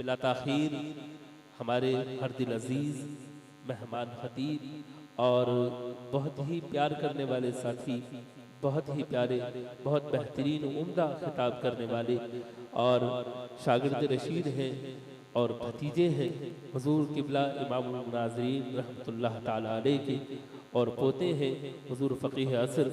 बिला ताखीर हमारे हर दिल अजीज मेहमान खतीब और बहुत ही प्यार करने वाले साथी, बहुत ही प्यारे, बहुत बेहतरीन उम्दा खिताब करने वाले और शागिर्द रशीद हैं और भतीजे हैं हुजूर किबला इमामुल मुनाज़रीन रहमतुल्लाह ताला अलैह के, और पोते हैं हुजूर फ़कीह असर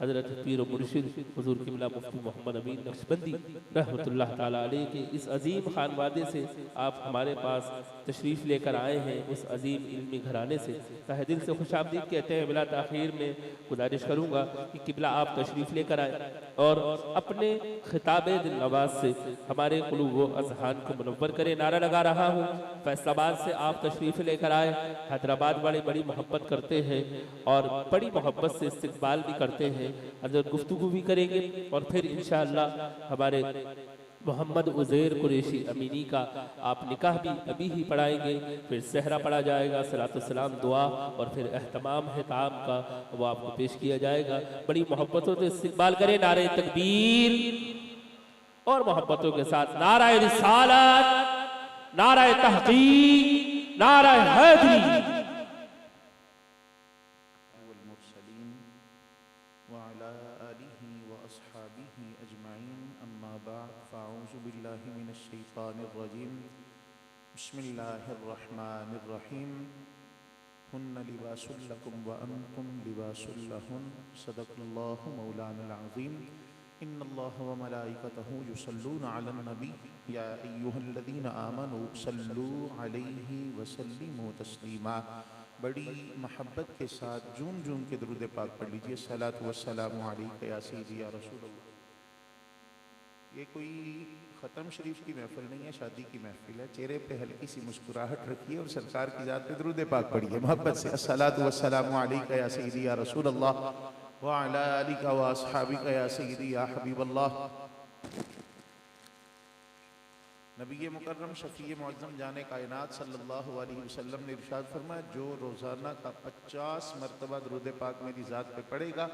हज़रत पीर मुर्शिद हुजूर किबला मुफ्ती मोहम्मद अमीन नक्शबंदी रहमतुल्लाह ताला अलैह के इस अजीम खानवादे से आप हमारे पास तशरीफ़ लेकर आए हैं, उस अजीम इल्मी घराने से तहे दिल से खुशामदीद कहते हैं। बिला ताख़ीर में गुजारिश करूँगा कि किबला आप तशरीफ़ लेकर आए और अपने खिताब दिल नवाज से हमारे क़ुलूब व अज़हान को मुनव्वर करें। नारा लगा रहा हूँ, फैसलाबाद से आप तशरीफ़ लेकर आए, हैदराबाद वाले बड़ी मोहब्बत करते हैं और बड़ी मोहब्बत से इस्तकबाल भी करते हैं। अगर गुफ्तगू भी करेंगे और फिर इंशाअल्लाह हमारे मोहम्मद उज़ैर कुरैशी अमीनी का आप निकाह भी अभी ही पढ़ाएंगे, फिर सहरा पढ़ा जाएगा, सलातो सलाम दुआ और फिर एहतमाम है ताम का वो आपको पेश किया जाएगा। बड़ी मोहब्बतों से इस्तकबाल करें। नारे तकबीर और मोहब्बतों के साथ नाराए रिसालत, नाराए तहक़ीक़, नाराए हैदरी। बिस्मिल्लाहिर्रहमानिर्रहीम। हुन्ना लिबासुल लकुम व अंतुम लिबासुल लहुन। सदक़ल्लाहु मौलाना अज़ीम। इन्नल्लाह व मलाइकतहु युसल्लूना अलन नबी या अय्युहल्लज़ीना आमनू सल्लू अलैहि व सल्लिमू तस्लीमा। बड़ी मोहब्बत के साथ जून जून के दुरूद पाक पढ़ लीजिए। सलातु व सलामु अलैका या सय्यदी या रसूलल्लाह। ये कोई ख़त्म शरीफ की महफिल नहीं है, शादी की महफिल है। चेहरे पे हल्की सी मुस्कुराहट रखिए और सरकार की ज़ात पे दुरूद पाक पढ़िए मोहब्बत से। अस्सलातु वस्सलामु अलैका या सय्यदी या रसूलल्लाह व अला आलिका व अस्हाबिका या सय्यदी या हबीबल्लाह। नबी मुकर्रम शफ़ी मुअज़्ज़म जाने कायनात सल्लल्लाहु अलैहि वसल्लम ने इरशाद फरमाया, जो रोज़ाना का 50 मरतबा दुरूद पाक मेरी ज़ात पे पढ़ेगा,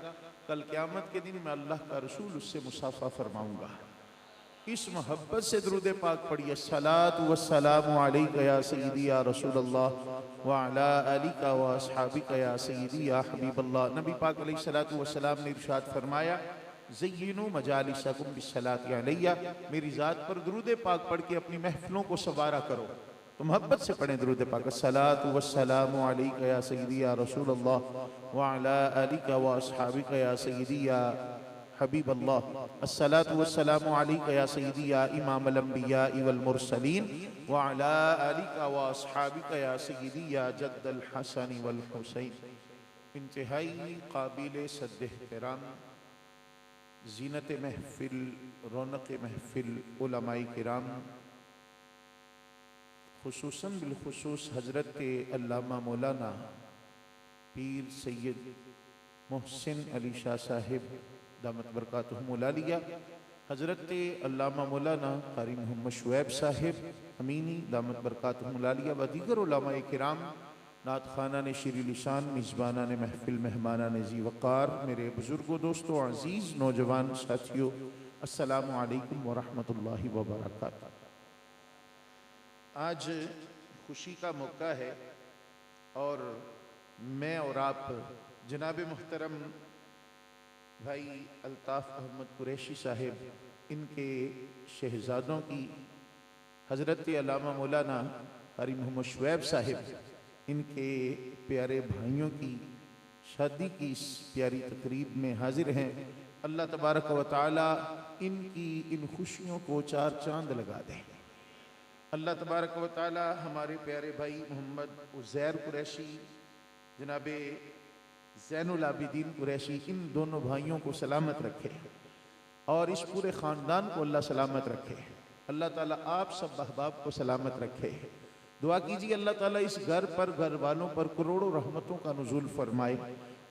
कल क़यामत के दिन मैं अल्लाह का रसूल उससे मुसाफ़ा फरमाऊँगा। इस मोहब्बत से दुरूद पाक पढ़िए। सलातु वस्सलामु अलैका या सय्यदी या रसूलल्लाह व अला आलिका व अस्हाबिका या सय्यदी या हबीबल्लाह। नबी पाक अलैहिस्सलातु वस्सलाम ने इरशाद फरमाया, ज़य्यिनू मजालिसकुम बिस्सलाति अलैया, मेरी ज़ात पर दुरूद पाक पढ़ के अपनी महफिलों को सवारा करो। तो मोहब्बत से पढ़ें दुरूद पाक। सलातु वस्सलामु अलैका या सय्यदी या रसूलल्लाह व अला आलिका व अस्हाबिका या सय्यदी या हबीबल्लाह। अस्सलातु वस्सलामु अलैका या सय्यदी या इमामल अंबिया वल मुरसलीन व अला आलिका व अस्हाबिका या सय्यदी या जद्दल हसन वल हुसैन। इंतहाई काबिल सद्द एहतराम, ज़ीनत महफिल, रौनक महफिल, उलमाए किराम, खुसूसन बिलखुसूस हज़रत अल्लामा मौलाना पीर सैयद मोहसिन अली शाह साहिब दामत बरकातुहुल आलिया, हज़रत अल्लामा मौलाना क़ारी मोहम्मद शुएब साहिब अमीनी दामत बरकातुहुल आलिया व दीगर उलमाए किराम, नात खाना ने शीरी लिसान, मिज़बाना ने महफिल, मेहमाना ने ज़ी वक़ार, मेरे बुज़ुर्गों, दोस्तों, अज़ीज़ नौजवान साथियों, अस्सलामु अलैकुम व रहमतुल्लाहि व बरकातुहू। आज खुशी का मौका है और मैं और आप जनाब मुहतरम भाई अल्ताफ़ अहमद कुरैशी साहिब, इनके शहज़ादों की, हज़रत अल्लामा मौलाना क़ारी मोहम्मद शुएब साहिब, इनके प्यारे भाइयों की शादी की इस प्यारी तकरीब में हाजिर हैं। अल्लाह तबारक व तआला इनकी इन खुशियों को चार चांद लगा दें। अल्लाह तबारक व तआला हमारे प्यारे भाई मोहम्मद उज़ैर कुरैशी, जनाबे ज़ैनुल आबिदीन कुरैशी, इन दोनों भाइयों को सलामत रखे और इस पूरे ख़ानदान को अल्लाह सलामत रखे। अल्लाह ताला आप सब अहबाब को सलामत रखे। दुआ कीजिए अल्लाह ताला इस घर पर, घर वालों पर करोड़ों रहमतों का नुज़ूल फरमाए।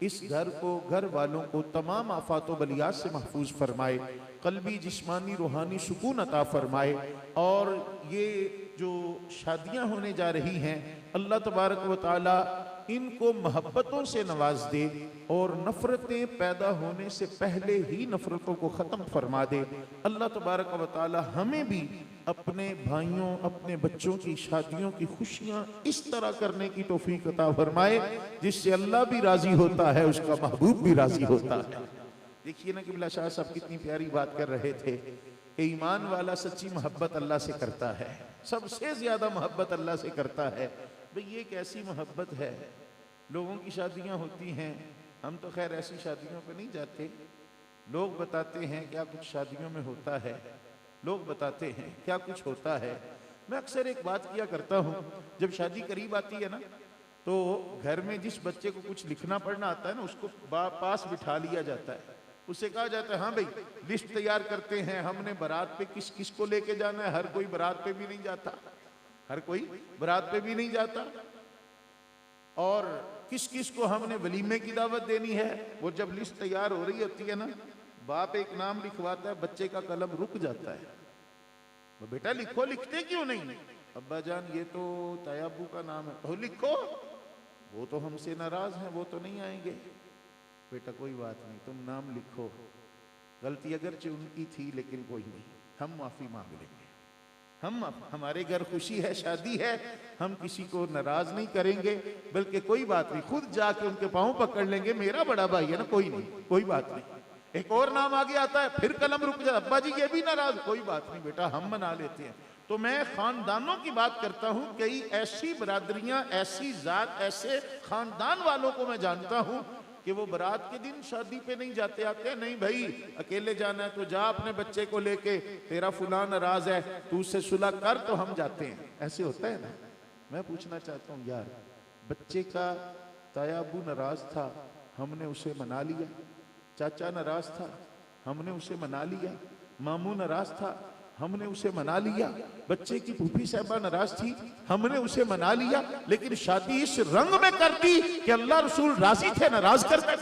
इस घर को, घर वालों को तमाम आफात व बलियात से महफूज फरमाए। क़ल्बी, जिस्मानी, रूहानी सुकून अता फरमाए। और ये जो शादियाँ होने जा रही हैं, अल्लाह तबारक व तआला इनको मोहब्बतों से नवाज दे और नफरतें पैदा होने से पहले ही नफरतों को ख़त्म फरमा दे। अल्लाह तबारक व तआला हमें भी अपने भाइयों, अपने बच्चों की शादियों की खुशियाँ इस तरह करने की तौफीक अता फरमाए जिससे अल्लाह भी राज़ी होता है, उसका महबूब भी राज़ी होता है। देखिए ना किबला शाह साहब कितनी प्यारी बात कर रहे थे कि ईमान वाला सच्ची मोहब्बत अल्लाह से करता है, सबसे ज्यादा मोहब्बत अल्लाह से करता है। भाई ये कैसी मोहब्बत है? लोगों की शादियां होती हैं, हम तो खैर ऐसी शादियों पे नहीं जाते, लोग बताते हैं क्या कुछ शादियों में होता है, लोग बताते हैं क्या कुछ होता है। मैं अक्सर एक बात किया करता हूँ, जब शादी करीब आती है ना तो घर में जिस बच्चे को कुछ लिखना पढ़ना आता है ना उसको पास बिठा लिया जाता है, उससे कहा जाता है हाँ भाई लिस्ट तैयार करते हैं, हमने बारात पे किस किस को लेके जाना है। हर कोई बारात पे भी नहीं जाता, हर कोई बारात पे भी नहीं जाता, और किस किस को हमने वलीमे की दावत देनी है। वो जब लिस्ट तैयार हो रही होती है ना, बाप एक नाम लिखवाता है, बच्चे का कलम रुक जाता है, वो बेटा लिखो, लिखते क्यों नहीं? अब्बा जान ये तो तयाबू का नाम है, तो लिखो, वो तो हमसे नाराज हैं, वो तो नहीं आएंगे। बेटा कोई बात नहीं, तुम नाम लिखो, गलती अगरचे उनकी थी लेकिन कोई नहीं, हम माफी मांग लेंगे, हमारे घर खुशी है, शादी है, हम किसी को नाराज नहीं करेंगे, बल्कि कोई बात नहीं, खुद जाके उनके पांव पकड़ लेंगे, मेरा बड़ा भाई है ना, कोई नहीं, कोई बात नहीं। एक और नाम आगे आता है, फिर कलम रुक जाए, अब्बा जी ये भी नाराज, कोई बात नहीं बेटा हम मना लेते हैं। तो मैं खानदानों की बात करता हूं, कई ऐसी बरादरियां, ऐसी जात, ऐसे खानदान वालों को मैं जानता हूं कि वो बारात के दिन शादी पे नहीं जाते, आते हैं नहीं भाई अकेले जाना है तो जा अपने बच्चे को लेके, तेरा फुला नाराज है तू उससे सुलह कर, तो हम जाते हैं। ऐसे होता है ना। मैं पूछना चाहता हूँ यार, बच्चे का तायाबू नाराज था, हमने उसे मना लिया, चाचा नाराज था, हमने उसे मना लिया, मामू नाराज था, हमने उसे मना लिया, बच्चे की फूफी साहबा नाराज थी, हमने उसे मना लिया, लेकिन शादी इस रंग में कर दी कि अल्लाह रसूल राजी थे, नाराज कर दी।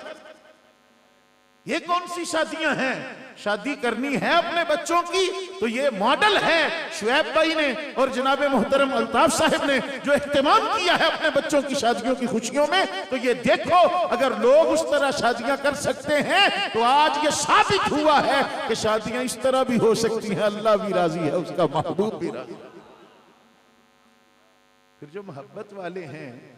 ये कौन सी शादियां हैं? शादी करनी है अपने बच्चों की तो ये मॉडल है शुएब भाई ने और जनाब मोहतरम अल्ताफ साहब ने जो एहतमाम किया है अपने बच्चों की शादियों की खुशियों में। तो ये देखो, अगर लोग उस तरह शादियां कर सकते हैं तो आज ये साबित हुआ है कि शादियां इस तरह भी हो सकती हैं, अल्लाह भी राजी है, उसका महबूब भी राजी है। फिर जो मोहब्बत वाले हैं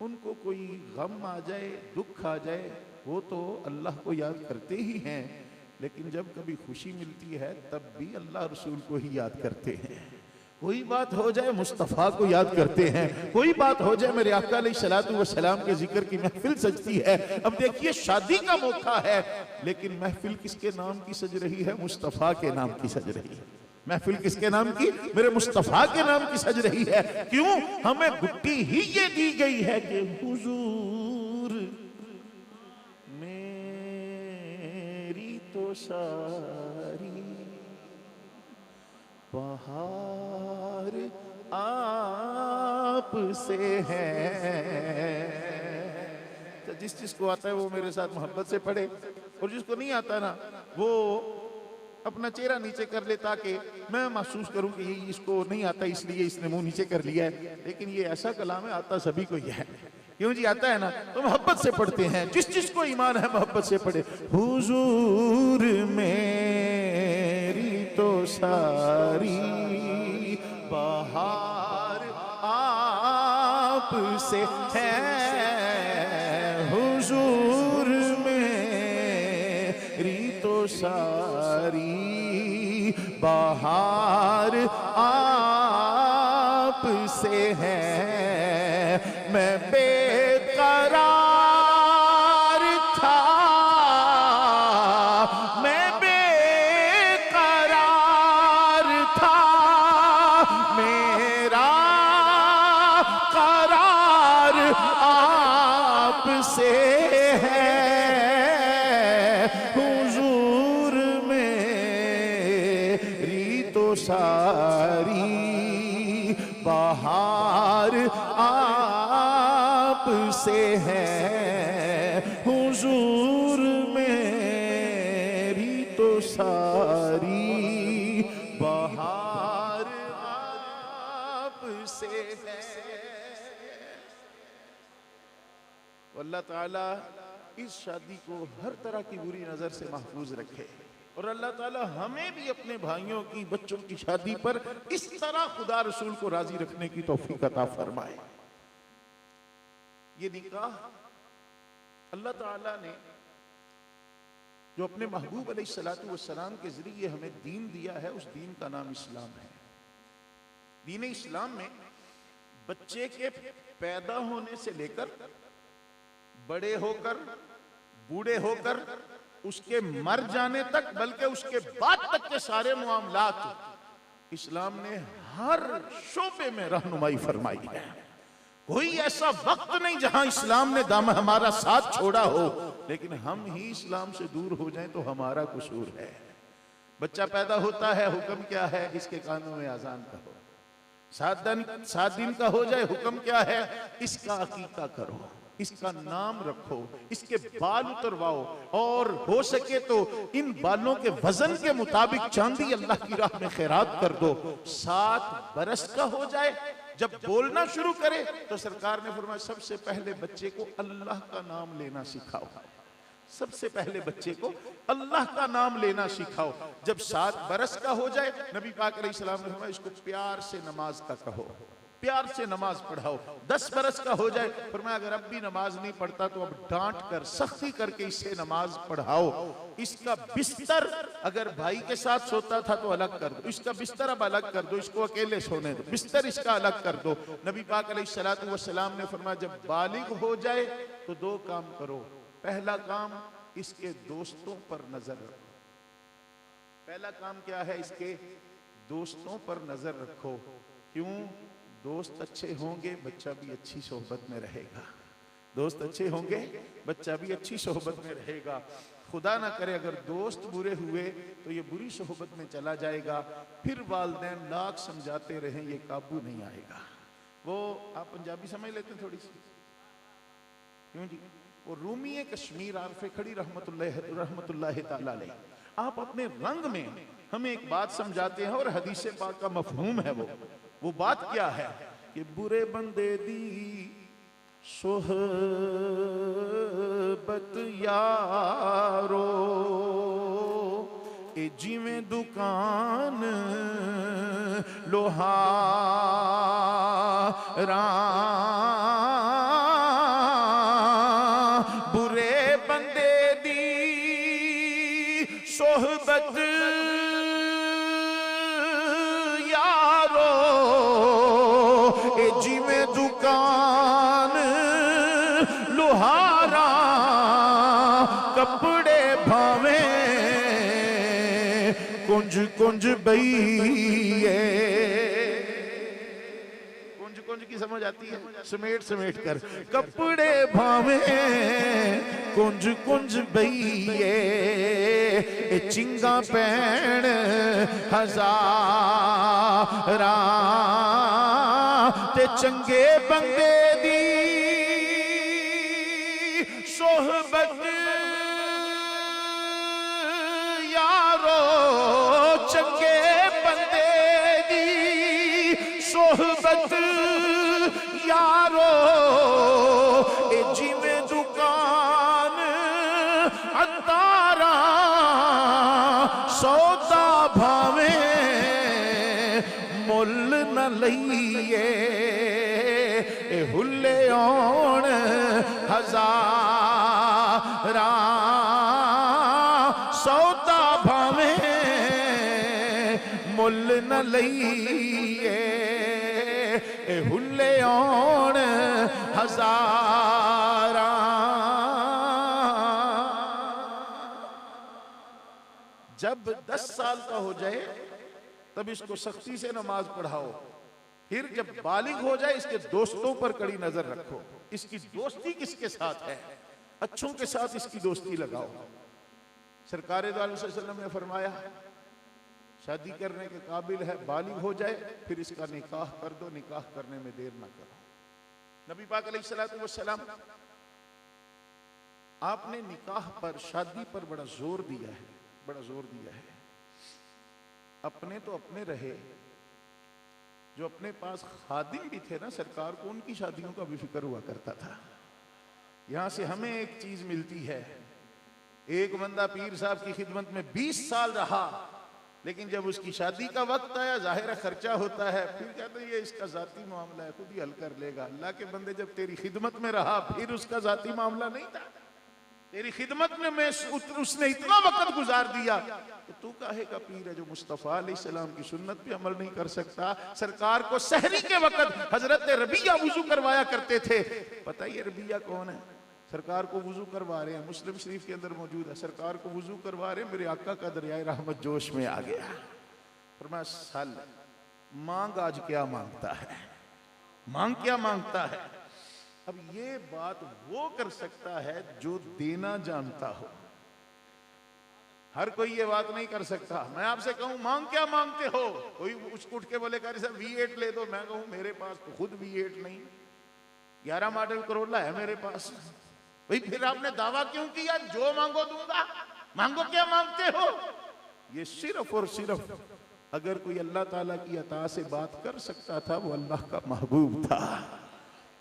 उनको कोई गम आ जाए, दुख आ जाए, वो तो अल्लाह को याद करते ही हैं, लेकिन जब कभी खुशी मिलती है तब भी अल्लाह रसूल को ही याद करते हैं। कोई बात हो जाए मुस्तफ़ा को याद करते हैं, कोई बात हो जाए मेरे आका अलैहिस्सलातु वस्सलाम के जिक्र की महफिल सजती है। अब देखिए शादी का मौका है, लेकिन महफिल किसके नाम की सज रही है? मुस्तफ़ा के नाम की सज रही है। महफिल किसके नाम की? मेरे मुस्तफ़ा के नाम की सज रही है। क्यों? हमें गुट्टी ही ये दी गई है कि हुजूर मेरी तो सारी बहार आप से है। तो जिस जिसको आता है वो मेरे साथ मोहब्बत से पढ़े, और जिसको नहीं आता ना वो अपना चेहरा नीचे कर ले ताकि मैं महसूस करूं कि ये इसको नहीं आता इसलिए इसने मुंह नीचे कर लिया है। लेकिन ये ऐसा कलाम है, आता सभी को ही है। क्यों जी? आता है ना, तो मोहब्बत से पढ़ते हैं। जिस जिसको ईमान है मोहब्बत से पढ़े। हुजूर मेरी तो सारी बहार आप से है, हुजूर मेरी तो सारी बहार आप से है। मैं बेकरार था, मैं बेकरार था, मेरा करार आप से है, हुजूर मेरी तो सारी बहार आप से है, हुजूर मेरी तो सारी बहार आप से है। अल्लाह ताला इस शादी को हर तरह की बुरी नज़र से महफूज रखे और अल्लाह ताला हमें भी अपने भाइयों की, बच्चों की शादी पर इस तरह खुदा रसूल को राजी रखने की तौफीक अता फरमाए। ये निकाह अल्लाह ताला ने जो अपने महबूब अलैहिस्सलातु वस्सलाम के जरिए हमें दीन दिया है, उस दीन का नाम इस्लाम है। दीन इस्लाम में बच्चे के पैदा होने से लेकर बड़े होकर, बूढ़े होकर, उसके मर जाने तक, बल्कि उसके बाद तक के सारे मामलात इस्लाम ने हर शोबे में रहनुमाई फरमाई है। कोई ऐसा वक्त नहीं जहां इस्लाम ने दाम हमारा साथ छोड़ा हो, लेकिन हम ही इस्लाम से दूर हो जाएं तो हमारा कसूर है। बच्चा पैदा होता है, हुक्म क्या है? इसके कानों में अजान का हो। 7 दिन का हो जाए, हुक्म क्या है? इसका अकीका करो, इसका नाम रखो, इसके बाल उतरवाओ और हो सके तो इन बालों के वजन के मुताबिक चांदी अल्लाह की राह में खैरात कर दो। 7 बरस का हो जाए, जब बोलना शुरू करे तो सरकार ने फरमाया सबसे पहले बच्चे को अल्लाह का नाम लेना सिखाओ। सबसे पहले बच्चे को अल्लाह का नाम लेना सिखाओ। जब 7 बरस का हो जाए, नबी पाक अलैहिस्सलाम ने फरमाया इसको प्यार से नमाज का कहो, प्यार से नमाज पढ़ाओ। 10 बरस का हो जाए, फरमाया अगर अब भी नमाज नहीं पढ़ता तो अब डांट कर, सख्ती करके इससे नमाज पढ़ाओ। इसका बिस्तर अगर भाई के साथ सोता था तो अलग कर दो, इसका बिस्तर अब अलग कर दो, इसको अकेले सोने दो, बिस्तर इसका अलग कर दो। नबी पाक अलैहिस्सलातु वस्सलाम ने फरमाया जब बालिग हो जाए तो 2 काम करो। पहला काम, इसके दोस्तों पर नजर रखो। पहला काम क्या है? इसके दोस्तों पर नजर रखो। क्यों? दोस्त अच्छे होंगे, बच्चा भी अच्छी सोहबत में रहेगा। दोस्त अच्छे होंगे, बच्चा भी अच्छी सोहबत में रहेगा। खुदा ना करे अगर दोस्त बुरे हुए तो ये बुरी सोहबत में चला जाएगा, फिर वालिदैन लाख समझाते रहें ये काबू नहीं आएगा। वो आप पंजाबी समझ लेते हैं थोड़ी सी? क्यों जी? वो रूमी कश्मीर आरफे खड़ी रहमतुल्लाह ताला अलैह, आप अपने रंग में हमें एक बात समझाते हैं और हदीस पाक का मफहूम है वो बात क्या है कि बुरे बंदे दी सोहबत यारो ए जिवें दुकान लोहारा। बुरे बंदे दी सोहबत यारो ए जिवें दुकान लोहारा। कपड़े भावे कुंज कुंज बइए, कुंज कुंज की समझ आती है? समेट समेट कर। कपड़े भावे कुंज कुंज बइए चिंगा पैण हजारा ते चंगे बंदे दी सोहबत यारो। चंगे बंदे दी सोहबत यारो ए जिवें दुकान अतारा। सौदा भावे मुल न लइए ए हुल्ले आउण हजारा। सौदा भावे मुल न लइए ए हुल्ले आउण हजारा। जब 10 साल का हो जाए तब इसको सख्ती से नमाज पढ़ाओ। फिर जब बालिग हो जाए इसके दोस्तों पर कड़ी नजर रखो। इसकी दोस्ती किसके साथ है? अच्छों के साथ इसकी दोस्ती लगाओ। सरकार दो अलैहि वसल्लम ने फरमाया शादी करने के काबिल है, बालिग हो जाए फिर इसका निकाह कर दो, निकाह करने में देर ना करो। नबी पाक अलैहिस्सलातु वस्सलाम आपने निकाह पर, शादी पर बड़ा जोर दिया है, बड़ा जोर दिया है। अपने तो अपने रहे, जो अपने पास खादिम भी थे ना सरकार को, उनकी शादियों का भी फिक्र हुआ करता था। यहां से हमें एक चीज मिलती है, एक बंदा पीर साहब की खिदमत में 20 साल रहा, लेकिन जब उसकी शादी का वक्त आया, जाहिर खर्चा होता है, फिर कहते हैं ये इसका जाती मामला है, खुद ही हल कर लेगा। अल्लाह के बंदे जब तेरी खिदमत में रहा, फिर उसका जाती मामला नहीं था, तेरी खिदमत में उसने इतना वक्त गुजार दिया, तो तू काहे का पीर है जो मुस्तफा अलैहिस्सलाम की सुन्नत पे अमल नहीं कर सकता। सरकार को सहरी के वक्त हजरत रबिया वुजू करवाया करते थे। पता ही रबिया कौन है? सरकार को वुजू करवा रहे हैं, मुस्लिम शरीफ के अंदर मौजूद है, सरकार को वुजू करवा रहे हैं, मेरे आका का दरियाए रहमत जोश में आ गया। फरमाया सल मांग आज क्या मांगता है, मांग क्या मांगता है। अब ये बात वो कर सकता है जो देना जानता हो, हर कोई ये बात नहीं कर सकता। मैं आपसे कहूं मांग क्या मांगते हो, कोई उठ के बोले कारी साहब V8 ले दो, मैं कहूं मेरे पास तो खुद V8 नहीं, 11 मॉडल करोला है मेरे पास। भाई फिर आपने दावा क्यों किया जो मांगो दूंगा? मांगो क्या मांगते हो? ये सिर्फ और सिर्फ अगर कोई अल्लाह ताला की अता से बात कर सकता था, वो अल्लाह का महबूब था।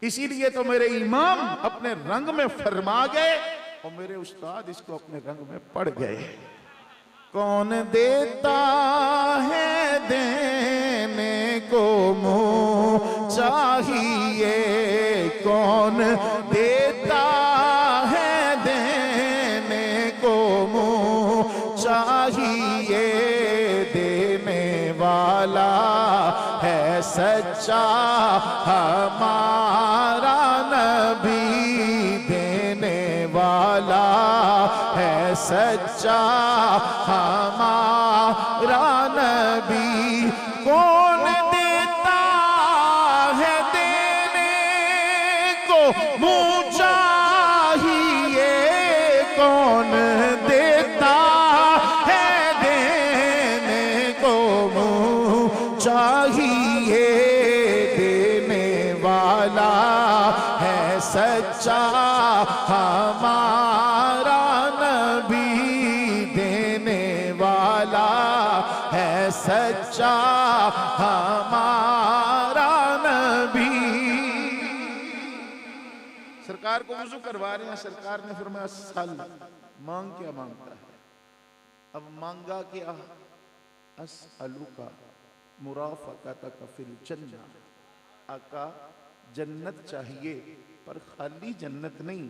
इसीलिए तो मेरे इमाम अपने रंग में फरमा गए और मेरे उस्ताद इसको अपने रंग में पढ़ गए। कौन देता है देने को मुँह चाहिए, कौन देता है देने को मुँह चाहिए, देने वाला है सच्चा हमारा नबी, देने वाला है सच्चा हमारा नबी। कौन देता है देने को मुँह चाहिए, कौन देता है देने को मुँह चाहिए, देने वाला है सच्चा हमारा नबी, देने वाला है सच्चा हमारा नबी। सरकार को वुजू करवा रहे हैं, सरकार ने फरमाया सल मांग क्या मांगता है। अब मांगा क्या? असअलुका मुराफक़तक फिल जन्नह, आका जन्नत चाहिए पर खाली जन्नत नहीं,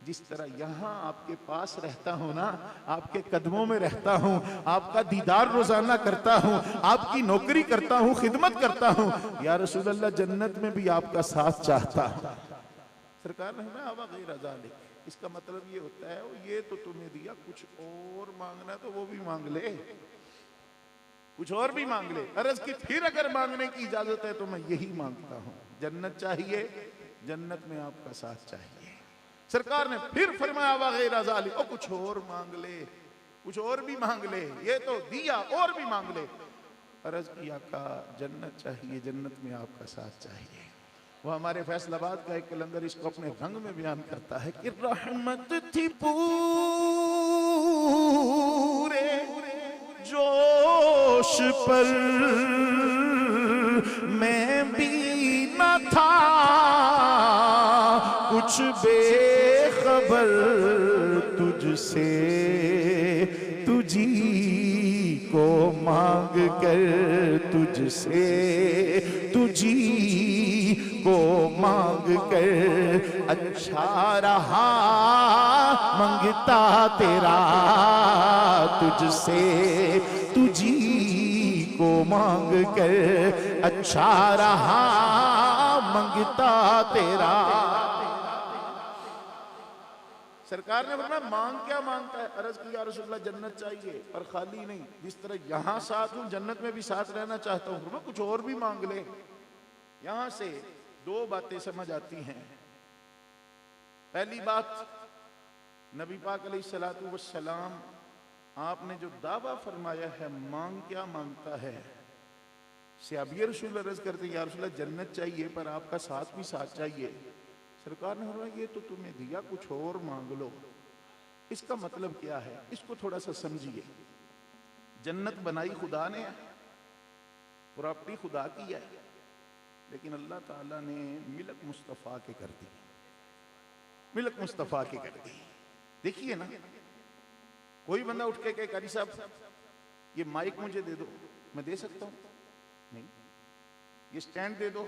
जिस तरह यहाँ आपके पास रहता हूँ ना, आपके कदमों में रहता हूँ, आपका दीदार रोजाना करता हूँ, आपकी नौकरी करता हूँ, खिदमत करता हूँ, या रसूल अल्लाह जन्नत में भी आपका साथ चाहता हूँ। सरकार ने ज़ालिक, इसका मतलब ये होता है ये तो तुम्हें दिया, कुछ और मांगना तो वो भी मांग ले, कुछ और भी मांग ले। अर्ज की फिर अगर मांगने की इजाजत है तो मैं यही मांगता हूँ, जन्नत चाहिए, जन्नत में आपका साथ चाहिए। सरकार ने फिर फरमाया वगैरह ज़ालिक, और कुछ और मांग ले, कुछ और भी मांग ले, ये तो दिया और भी मांग ले। अर्ज किया का जन्नत चाहिए, जन्नत में आपका साथ चाहिए। वो हमारे फैसलाबाद का एक कलंदर इसको अपने रंग में बयान करता है कि रहमत थी पूरे जोश पर, मैं भी न था कुछ बेखबर तुझसे, तुझी को मांग कर, तुझसे तुझी को मांग कर, अच्छा रहा मंगता तेरा, तुझसे तुझी को मांग कर, अच्छा रहा मंगता तेरा। सरकार ने बोला मांग क्या मांगता है? अर्ज की या रसूलल्लाह जन्नत चाहिए पर खाली नहीं, जिस तरह यहाँ साथ हूँ जन्नत में भी साथ रहना चाहता हूँ, कुछ और भी मांग ले। यहां से दो बातें समझ आती हैं। पहली बात, नबी पाक अलैहिस्सलातु वस्सलाम आपने जो दावा फरमाया है मांग क्या मांगता है, सहाबी रसूल अर्ज करते हैं या रसूलल्लाह जन्नत चाहिए पर आपका साथ भी साथ चाहिए। सरकार ने फरमाया ये तो तुम्हें दिया, कुछ और मांग लो। इसका मतलब क्या है, इसको थोड़ा सा समझिए। जन्नत बनाई खुदा ने, प्रॉपर्टी खुदा की है, लेकिन अल्लाह ताला ने मिलक मुस्तफ़ा के कर दी। मिल्क मुस्तफ़ा की कर दी। देखिए ना, कोई बंदा उठ के कहे कारी साहब ये माइक मुझे दे दो, मैं दे सकता हूं? नहीं। ये स्टैंड दे दो,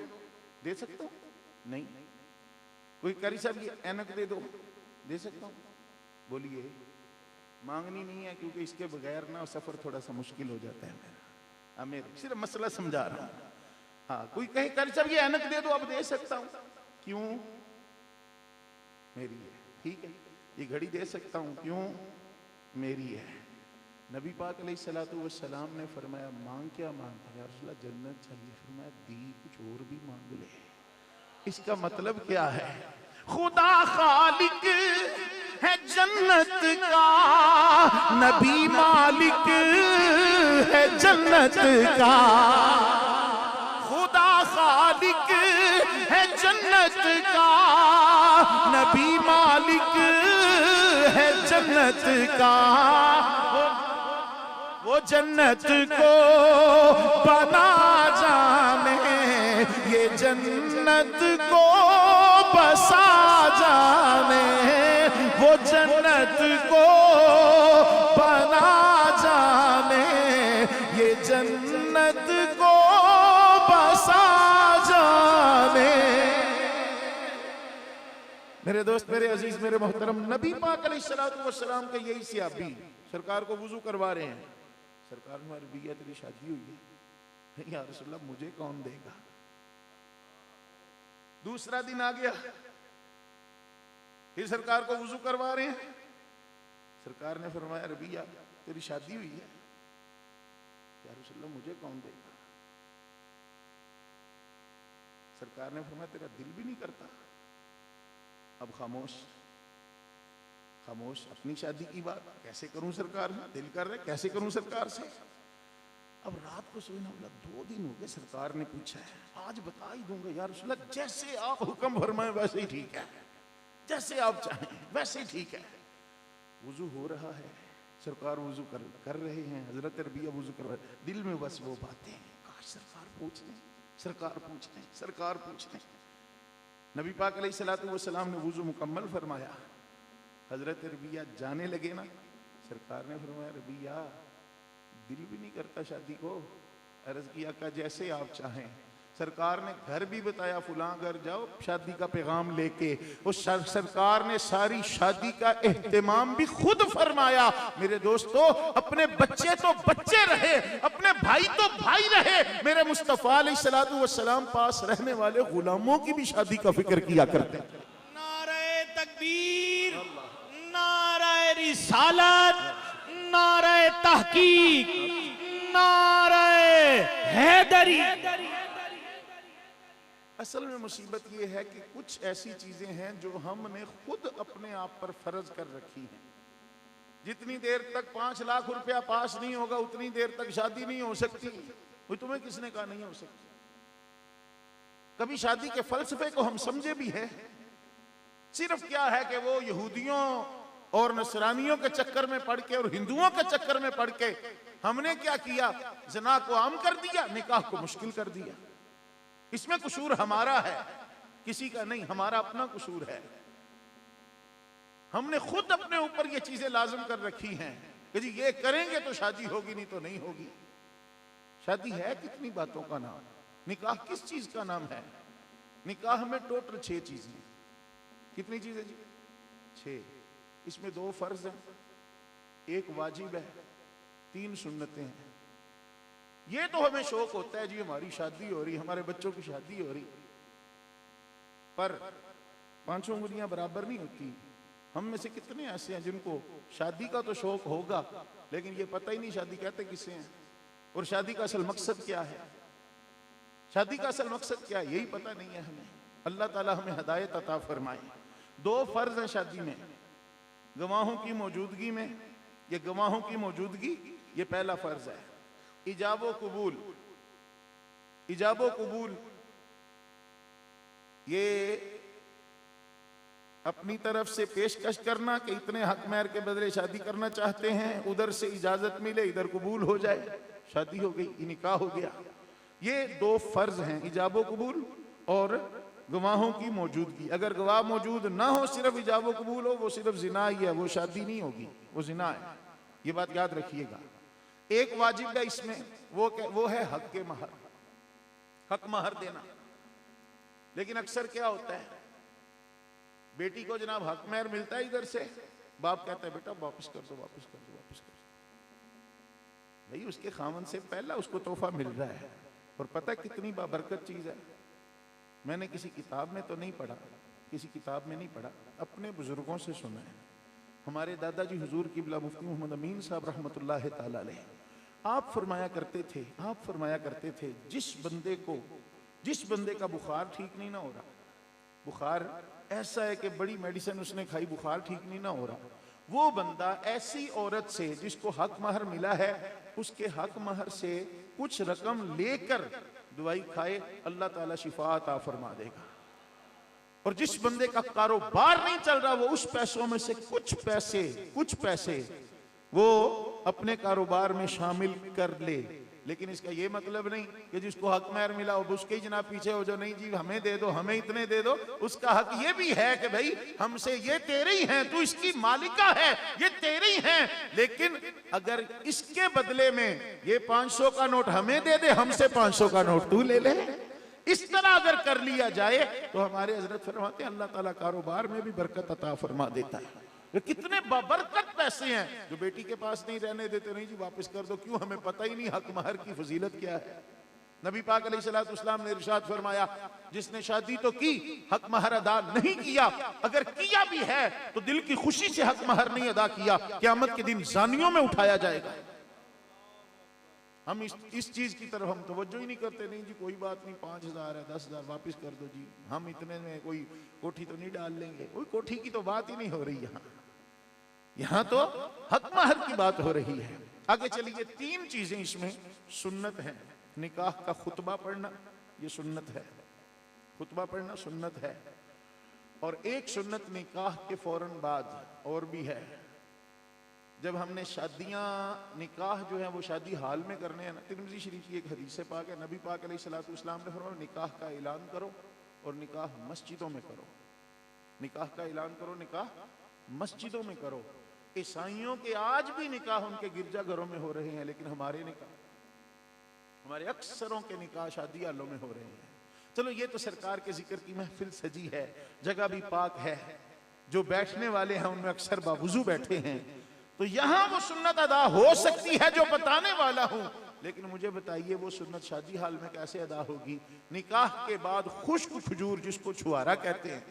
दे सकता हूं? नहीं। कोई कारी साहब ये ऐनक दे दो, दे सकता हूं? बोलिए, मांगनी नहीं है, क्योंकि इसके बगैर ना सफर थोड़ा सा मुश्किल हो जाता है मेरा। मैं सिर्फ मसला समझा रहा हूं। हाँ, कोई कहे कारी साहब ये ऐनक दे दो, अब दे सकता हूं? क्यों? मेरी है। ठीक है। ये घड़ी दे सकता हूं, क्यों? मेरी है। नबी पाक अलैहिस्सलातु वस्सलाम ने फरमाया मांग क्या मांगता है? या रसूलल्लाह जन्नत चाहिए। फरमाया दी, कुछ और भी मांग ले। इसका मतलब क्या है? खुदा खालिक है जन्नत का, नबी मालिक है जन्नत का। खुदा खालिक है जन्नत का, नबी मालिक है जन्नत का। वो जन्नत को बना जाने, ये जन्नत को बसा जाने, वो जन्नत को बना जाने, ये जन्नत को बसा जाने। मेरे दोस्त, मेरे अजीज, मेरे मोहतरम, नबी पाक अलैहिस्सलातु वस्सलाम के यही सहाबी सरकार को वुजू करवा रहे हैं। सरकार में अरबिया तेरी शादी हुई है? या रसूलल्लाह मुझे कौन देगा? दूसरा दिन आ गया, फिर सरकार को वुजू करवा रहे हैं। सरकार ने फरमाया अरबिया तेरी शादी हुई है? या रसूलल्लाह मुझे कौन देगा? सरकार ने फरमाया तेरा दिल भी नहीं करता? अब खामोश खामोश। अपनी शादी की बात कैसे करूं सरकार में? दिल कर रहे, कैसे करूं सरकार से? अब रात को सोना, बोला 2 दिन हो गए सरकार ने पूछा है, आज बता ही दूंगा। या रसूलल्लाह जैसे आप हुक्म फरमाएं वैसे ही ठीक है, जैसे आप चाहें वैसे ही ठीक है। वुजू हो रहा है, सरकार वुजू कर रहे हैं, हजरत रबिया वुजू कर रहे हैं, दिल में बस वो बातें, काश सरकार पूछ लें, सरकार पूछ लें, सरकार पूछ लें। नबी पाक अलैहिस्सलातु वस्सलाम ने वुजू मुकम्मल फरमाया, हजरत रबिया जाने लगे ना, सरकार ने फरमाया रबिया दिल भी नहीं करता शादी को? अर्ज किया का जैसे आप चाहें। सरकार ने घर भी बताया, फुलां घर जाओ शादी का पैगाम लेके। उस सरकार ने सारी शादी का एहतमाम भी खुद फरमाया। मेरे दोस्तों, अपने बच्चे तो बच्चे रहे, अपने भाई तो भाई रहे, मेरे मुस्तफा अलैहिस्सलातु वस्सलाम पास रहने वाले गुलामों की भी शादी का फिक्र किया करते। नारे तकबीर, नारे रिसालत, नारे तहकीक, नारे हैदरी। असल में मुसीबत ये है कि कुछ ऐसी चीजें हैं जो हमने खुद अपने आप पर फर्ज कर रखी हैं। जितनी देर तक 5 लाख रुपया पास नहीं होगा उतनी देर तक शादी नहीं हो सकती। वो तुम्हें किसने कहा नहीं हो सकती? कभी शादी के फलसफे को हम समझे भी है? सिर्फ क्या है कि वो यहूदियों और नसरानियों के चक्कर में पड़ के और हिंदुओं के चक्कर में पड़ के हमने क्या किया, ज़िना को आम कर दिया, निकाह को मुश्किल कर दिया। इसमें कसूर हमारा है, किसी का नहीं, हमारा अपना कसूर है। हमने खुद अपने ऊपर ये चीजें लाजिम कर रखी हैं कि जी ये करेंगे तो शादी होगी, नहीं तो नहीं होगी। शादी है कितनी बातों का नाम, निकाह किस चीज का नाम है? निकाह में टोटल 6 चीजें। कितनी चीजें जी? 6। इसमें 2 फर्ज हैं, 1 वाजिब है, 3 सुन्नतें हैं। ये तो हमें शौक होता है जी हमारी शादी हो रही, हमारे बच्चों की शादी हो रही, पर 5 उंगलियां बराबर नहीं होती। हम में से कितने ऐसे हैं जिनको शादी का तो शौक होगा लेकिन ये पता ही नहीं शादी कहते किसे हैं और शादी का असल मकसद क्या है। शादी का असल मकसद क्या है यही पता नहीं है हमें। अल्लाह ताला हमें हिदायत अता फरमाए। 2 फर्ज हैं शादी में, गवाहों की मौजूदगी में। ये गवाहों की मौजूदगी ये पहला फर्ज है। इजाबो कबूल, इजाबो कबूल ये अपनी तरफ से पेशकश करना कि इतने हक महर के बदले शादी करना चाहते हैं, उधर से इजाजत मिले, इधर कबूल हो जाए, शादी हो गई, निकाह हो गया। ये 2 फर्ज हैं, इजाबो कबूल और गवाहों की मौजूदगी। अगर गवाह मौजूद ना हो, सिर्फ इजाब कबूल हो, वो सिर्फ जिना ही है, वो शादी नहीं होगी, वो जिना है। ये बात याद रखिएगा। एक वाजिब है इसमें, वो है हक के महर, हक महर देना। लेकिन अक्सर क्या होता है, बेटी को जनाब हक महर मिलता है इधर से, बाप कहता है बेटा वापस कर दो, वापस कर दो, वापस कर दो। भाई उसके खामन से पहला उसको तोहफा मिल रहा है, और पता कितनी बाबरकत चीज है। मैंने किसी किताब में तो नहीं पढ़ा, किसी किताब में नहीं पढ़ा, अपने बुजुर्गों से सुना है। हमारे दादाजी हुजूर किबला मुफ्ती मोहम्मद अमीन साहब रहमतुल्लाह ताला अलैह, आप फरमाया करते थे जिस बंदे का बुखार ठीक नहीं ना हो रहा, बुखार ऐसा है कि बड़ी मेडिसिन उसने खाई, बुखार ठीक नहीं ना हो रहा, वो बंदा ऐसी औरत से जिसको हक महर मिला है, उसके हक महर से कुछ रकम लेकर दवाई खाए, अल्लाह ताला शिफा अता फरमा देगा। और जिस बंदे का कारोबार नहीं चल रहा, वो उस पैसों में से कुछ पैसे वो अपने कारोबार में शामिल कर ले। लेकिन इसका ये मतलब नहीं कि जिसको हक महर मिला हो उसके ही जनाब पीछे हो, जो नहीं जी हमें दे दो, हमें इतने दे दो। उसका हक ये भी है कि भाई हमसे ये तेरे ही हैं, तू इसकी मालिका है, ये तेरे ही हैं, लेकिन अगर इसके बदले में ये 500 का नोट हमें दे दे, हमसे 500 का नोट तू ले ले। इस तरह अगर कर लिया जाए तो हमारे हजरत फरमाते हैं अल्लाह ताला कारोबार में भी बरकत अता फरमा देता है। ये कितने बाबरकत पैसे हैं जो बेटी के पास नहीं रहने देते, नहीं जी वापस कर दो, क्यों, हमें पता ही नहीं हक महर की फजीलत क्या है। नबी पाक अलैहिस्सलाम ने इरशाद फरमाया, जिसने शादी तो की, हक महर अदा नहीं किया, अगर किया भी है तो दिल की खुशी से हक महर नहीं अदा किया, क़यामत के दिन जानियों में उठाया जाएगा। हम इस चीज की तरफ हम तवज्जो ही नहीं करते, नहीं जी कोई बात नहीं, 5000 है, 10,000 वापिस कर दो जी, हम इतने में कोई कोठी तो नहीं डाल लेंगे। कोई कोठी की तो बात ही नहीं हो रही यहाँ तो हक महर की बात हो रही है। आगे चलिए, 3 चीजें इसमें सुन्नत है। निकाह का खुतबा पढ़ना, ये सुन्नत है, खुतबा पढ़ना सुन्नत है। और एक सुन्नत निकाह के फौरन बाद और भी है, जब हमने शादियां, निकाह जो है वो शादी हाल में करने हैं ना, तिरमिज़ी शरीफ की एक हदीस से पाक है, नबी पाक अलैहिस्सलाम ने फरमाया निकाह का ऐलान करो और निकाह मस्जिदों में करो। निकाह का ऐलान करो, निकाह मस्जिदों में करो। ईसाइयों के आज भी निकाह उनके गिरजाघरों में हो रहे हैं, लेकिन हमारे निकाह, हमारे अक्सरों के निकाह शादी हालों में हो रहे हैं। चलो ये तो सरकार के जिक्र की महफिल सजी है, जगह भी पाक है, जो बैठने वाले हैं उनमें अक्सर बावुजू बैठे हैं, तो यहां वो सुन्नत अदा हो सकती है जो बताने वाला हूं। लेकिन मुझे बताइए वो सुन्नत शादी हाल में कैसे अदा होगी? निकाह के बाद खुश्क खजूर, जिसको छुआरा कहते हैं,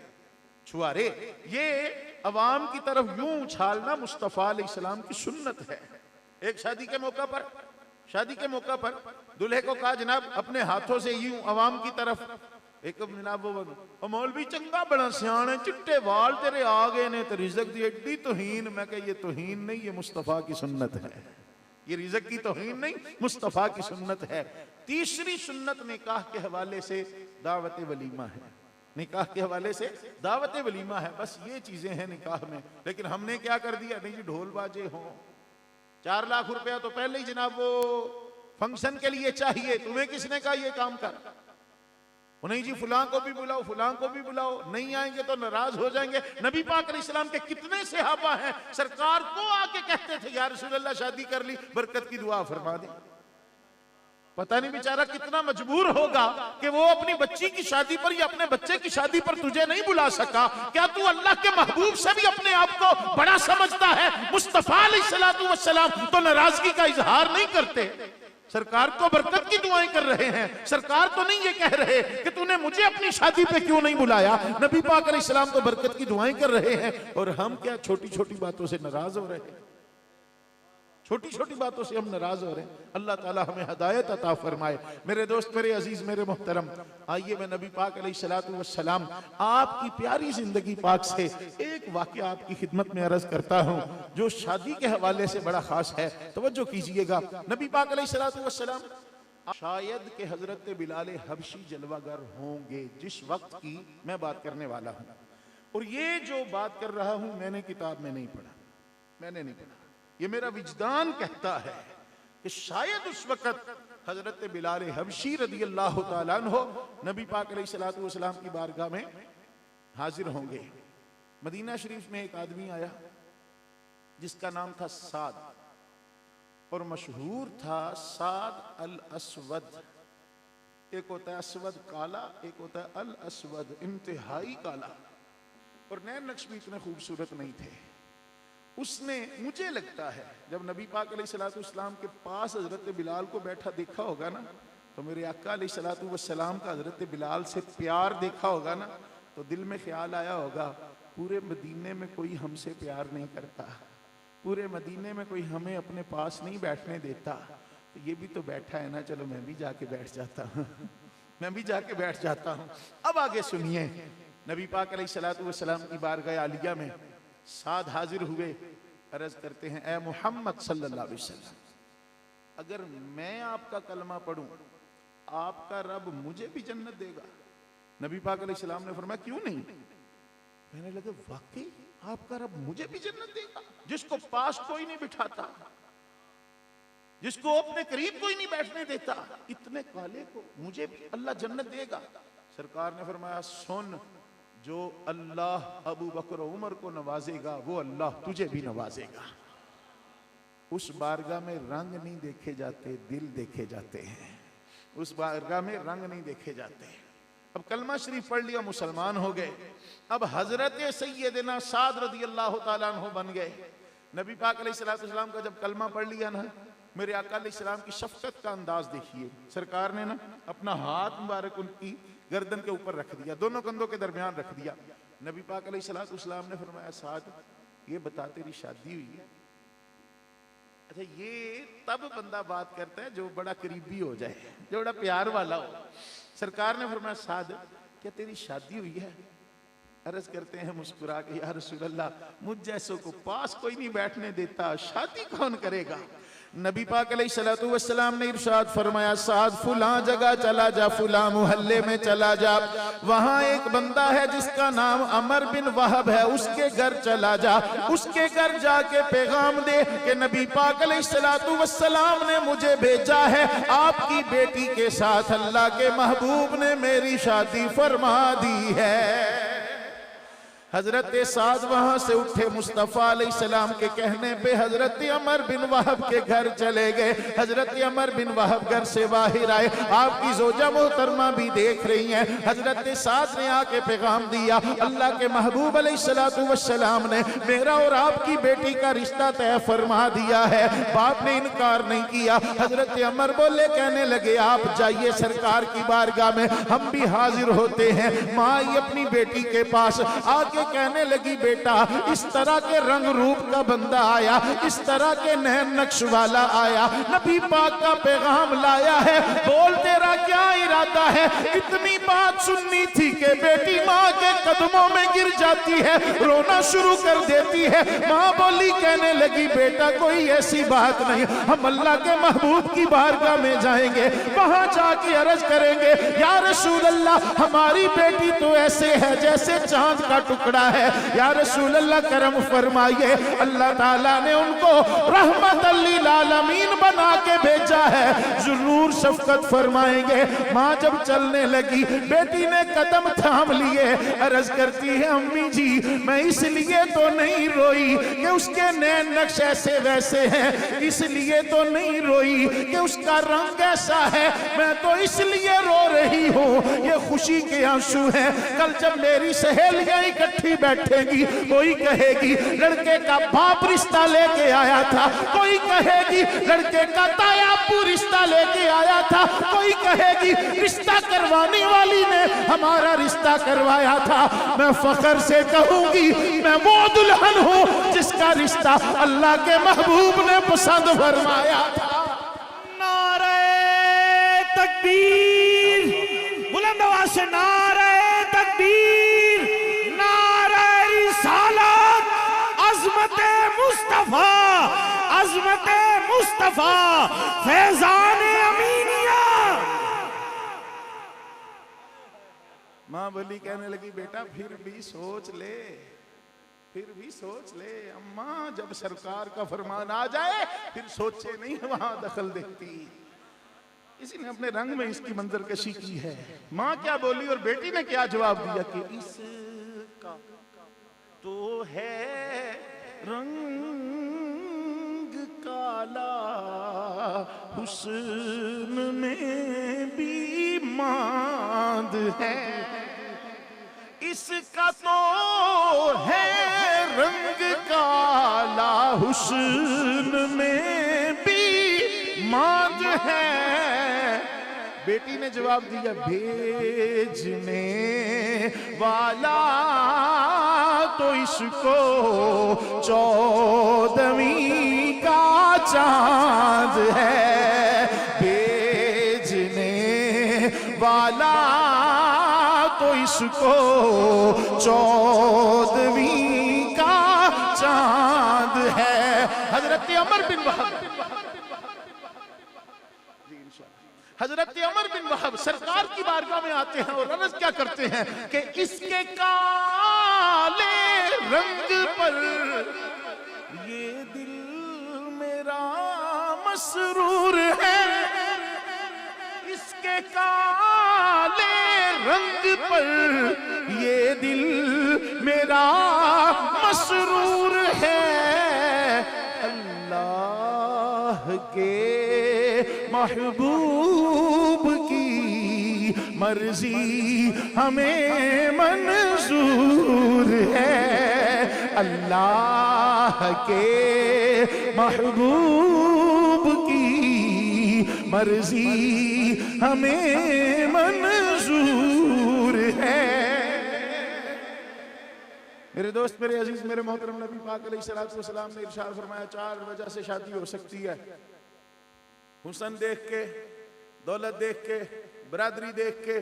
छुआरे, ये अवाम की तरफ यूं उछालना मुस्तफा अलैहिस्सलाम की सुन्नत है। एक शादी के मौका पर दूल्हे को कहा जनाब अपने हाथों से यूं अवाम की तरफ, एक जनाब वो मौलवी चंगा बड़ा सियाने, चिट्टे वाल तेरे आ गए ने, तो रिज़्क दी एडी तौहीन। मैं कह ये तौहीन नहीं, ये मुस्तफा की सुन्नत है, ये रिज़्क की तौहीन नहीं, मुस्तफा की सुन्नत है। तीसरी सुन्नत निकाह के हवाले से दावत वलीमा है, निकाह के हवाले से दावत वलीमा है। बस ये चीजें हैं निकाह में। लेकिन हमने क्या कर दिया, नहीं जी ढोल बाजे हो, 4 लाख रुपया तो पहले ही जनाब वो फंक्शन के लिए चाहिए, तुम्हें किसने कहा ये काम कर? नहीं जी फुलां को भी बुलाओ, फुलां को भी बुलाओ, नहीं आएंगे तो नाराज हो जाएंगे। नबी पाक अलैहिस्सलाम के कितने सहाबा हैं सरकार को आके कहते थे या रसूल अल्लाह शादी कर ली, बरकत की दुआ फरमा दे। पता नहीं बेचारा कितना मजबूर होगा कि वो अपनी बच्ची की शादी पर या अपने बच्चे की शादी पर तुझे नहीं बुला सका। क्या तू अल्लाह के महबूब से भी अपने आप को बड़ा समझता है? मुस्तफा अलैहिस्सलाम तो नाराजगी का इजहार नहीं करते, सरकार को बरकत की दुआएं कर रहे हैं। सरकार तो नहीं ये कह रहे कि तूने मुझे अपनी शादी पे क्यों नहीं बुलाया, नबी पाक अलैहिस्सलाम तो बरकत की दुआएं कर रहे हैं। और हम क्या छोटी छोटी बातों से नाराज हो रहे हैं, छोटी छोटी बातों से हम नाराज हो रहे हैं। अल्लाह ताला हमें हिदायत अता फरमाए। मेरे दोस्त, मेरे अजीज, मेरे मोहतरम, आइए मैं नबी पाक अलैहिस्सलाम आपकी प्यारी जिंदगी पाक से एक वाकया आपकी खिदमत में अर्ज करता हूं जो शादी के हवाले से बड़ा खास है। तवज्जो कीजिएगा। नबी पाक अलैहिस्सलाम शायद के हजरत बिलाल हबशी जलवागर होंगे जिस वक्त की मैं बात करने वाला हूं। और ये जो बात कर रहा हूं मैंने किताब में नहीं पढ़ा, मैंने नहीं पढ़ा, ये मेरा विजदान कहता है कि शायद उस वक्त हजरत बिलाल हबशी रदी अल्लाह ताला अन्हो नबी पाक अलैहिस्सलातु वस्सलाम की बारगाह में हाजिर होंगे। मदीना शरीफ में एक आदमी आया जिसका नाम था साद और मशहूर था साद अल असवद। एक होता है असवद काला, एक होता है अल असवद इंतहाई काला, और नैन नक्श भी इतने खूबसूरत नहीं थे। उसने, मुझे लगता है जब नबी पाक अलैहिस्सलातु वस्सलाम के पास हजरत बिलाल को बैठा देखा होगा ना, तो मेरे आका अलैहिस्सलातु वस्सलाम का हजरत बिलाल से प्यार देखा होगा ना, तो दिल में ख्याल आया होगा पूरे मदीने में कोई हमसे प्यार नहीं करता, पूरे मदीने में कोई हमें अपने पास नहीं बैठने देता, तो ये भी तो बैठा है ना, चलो मैं भी जाके बैठ जाता हूँ मैं भी जाके बैठ जाता हूँ। अब आगे सुनिए, नबी पाक अलैहिस्सलातु वस्सलाम की बारगाह आलिया में साद हाजिर हुए, अर्ज करते हैं, ए मोहम्मद सल्लल्लाहु अलैहि वसल्लम, अगर मैं आपका कलमा पढ़ूं आपका रब मुझे भी जन्नत देगा? नबी पाक अलैहिस्सलाम ने फरमाया क्यों नहीं? मैंने लगा वाकई आपका रब मुझे भी जन्नत देगा, जिसको पास कोई नहीं बिठाता, जिसको अपने करीब कोई नहीं बैठने देता, इतने काले को मुझे भी अल्लाह जन्नत देगा? सरकार ने फरमाया सुन, जो अल्लाह अबू बकर उमर को नवाजेगा वो अल्लाह तुझे भी नवाजेगा। उस बारगाह में रंग नहीं देखे जाते, दिल देखे जाते हैं। उस बारगाह में रंग नहीं देखे जाते। अब कलमा शरीफ पढ़ लिया, मुसलमान हो गए। अब हजरत सैयदना साद रदी अल्लाह ताला अन्हु बन गए। नबी पाक अलैहिस्सलातु वस्सलाम का जब कलमा पढ़ लिया ना, मेरे आका अलैहिस्सलाम की शफकत का अंदाज देखिए। सरकार ने ना अपना हाथ मुबारक उनकी गर्दन के ऊपर रख दिया, दोनों कंधों के दरमियान रख दिया। नबी पाक अलैहिस्सलातु वस्सलाम ने फरमाया साद ये बता तेरी शादी हुई है? अच्छा, ये तब बंदा बात करता है जो बड़ा करीबी हो जाए, जो बड़ा प्यार वाला हो। सरकार ने फरमाया साद क्या तेरी शादी हुई है? अर्ज करते हैं मुस्कुरा के, या रसूल अल्लाह मुझ जैसों को पास कोई नहीं बैठने देता, शादी कौन करेगा? नबी पाक अलैहिस्सलातु वस्सलाम ने इरशाद फरमाया साद फुला जगह चला जा, फुला मोहल्ले में चला जा, वहां एक बंदा है जिसका नाम अमर बिन वहब है, उसके घर चला जा, उसके घर जाके पैगाम दे कि नबी पाक अलैहिस्सलातु वस्सलाम ने मुझे भेजा है, आपकी बेटी के साथ अल्लाह के महबूब ने मेरी शादी फरमा दी है। हजरत साद वहां से उठे, मुस्तफा अलैहिस्सलाम के कहने पे हजरत अमर बिन वहब के घर चले गए। हजरत अमर बिन वहब घर से बाहर आए, आपकी जोजा मोहतरमा भी देख रही हैं। हजरत साद ने आके पैगाम दिया, अल्लाह के महबूब अलैहिस्सलातु वस्सलाम ने मेरा और आपकी बेटी का रिश्ता तय फरमा दिया है। बाप ने इनकार नहीं किया। हजरत अमर बोले, कहने लगे आप जाइए सरकार की बारगाह में, हम भी हाजिर होते हैं। माँ अपनी बेटी के पास आके कहने लगी, बेटा इस तरह के रंग रूप का बंदा आया, इस तरह के नैन नक्श वाला आया, नबी पाक का पैगाम लाया है, बोल तेरा क्या इरादा है? इतनी बात सुननी थी कि बेटी माँ के कदमों में गिर जाती है, रोना शुरू कर देती है। माँ बोली, कहने लगी बेटा कोई ऐसी बात नहीं, हम अल्लाह के महबूब की बारगाह में जाएंगे, वहां जाके अर्ज करेंगे, या रसूल अल्लाह हमारी बेटी तो ऐसे है जैसे चांद का टुकड़ा है, या रसूल अल्लाह करम फरमाइए। अल्लाह ताला ने उनको रहमतल लिल आलमीन बना के भेजा है, जरूर शफकत फरमाएंगे। माँ जब चलने लगी, बेटी ने कदम थाम लिए, अर्ज करती है, अम्मी जी मैं इसलिए तो नहीं रोई कि उसके नैन नक्श ऐसे वैसे हैं, इसलिए तो नहीं रोई कि उसका रंग ऐसा है, मैं तो इसलिए रो रही हूँ ये खुशी के आंसू हैं। कल जब मेरी सहेलियां इकट्ठी बैठेगी, कोई कहेगी लड़के का बाप रिश्ता लेके आया था, कोई कहेगी लड़के का तायापू रिश्ता लेके आया था, कोई कहेगी रिश्ता करवाने वाली ने हमारा रिश्ता करवाया था। मैं फख्र से कहूंगी मैं वो दुल्हन हूं जिसका रिश्ता अल्लाह के महबूब ने पसंद फरमाया था। नारे तकबीर, बुलंद आवाज से नारे तकबीर, नारे रिसालत, अज़मते मुस्तफा, अज़मते मुस्तफा, फैजान अमीनिया। माँ बोली, कहने लगी बेटा फिर भी सोच ले, फिर भी सोच ले। अम्मा जब सरकार का फरमान आ जाए फिर सोचे नहीं वहां दखल देती। किसी ने अपने रंग में इसकी मंजर कशी की है। माँ क्या बोली और बेटी ने क्या जवाब दिया कि इसका तो है रंग काला, हुस्न में भी मांद है। इसका तो है रंग काला, हुस्न में भी मांद है। बेटी ने जवाब दिया भेजने वाला तो इसको 14वीं का चांद है। भेजने वाला तो इसको 14वीं का चांद है। हजरत अमर बिन वहाब, हजरत अमर बिन वहाब सरकार की बारगाह में आते हैं और अर्ज क्या करते हैं कि इसके काले रंग पर ये दिल मेरा मसरूर है। इसके काले रंग पर ये दिल मेरा मसरूर है। अल्लाह के महबूब की मर्जी हमें मंजूर है। अल्लाह के महबूब की मर्जी हमें मंजूर है। मेरे दोस्त, मेरे अजीज, मेरे मोहतरम नबी पाक अलैहिस्सलाम ने इरशाद फरमाया 4 वजह से शादी हो सकती है। हुस्न देख के, दौलत देख के, बरादरी देख के,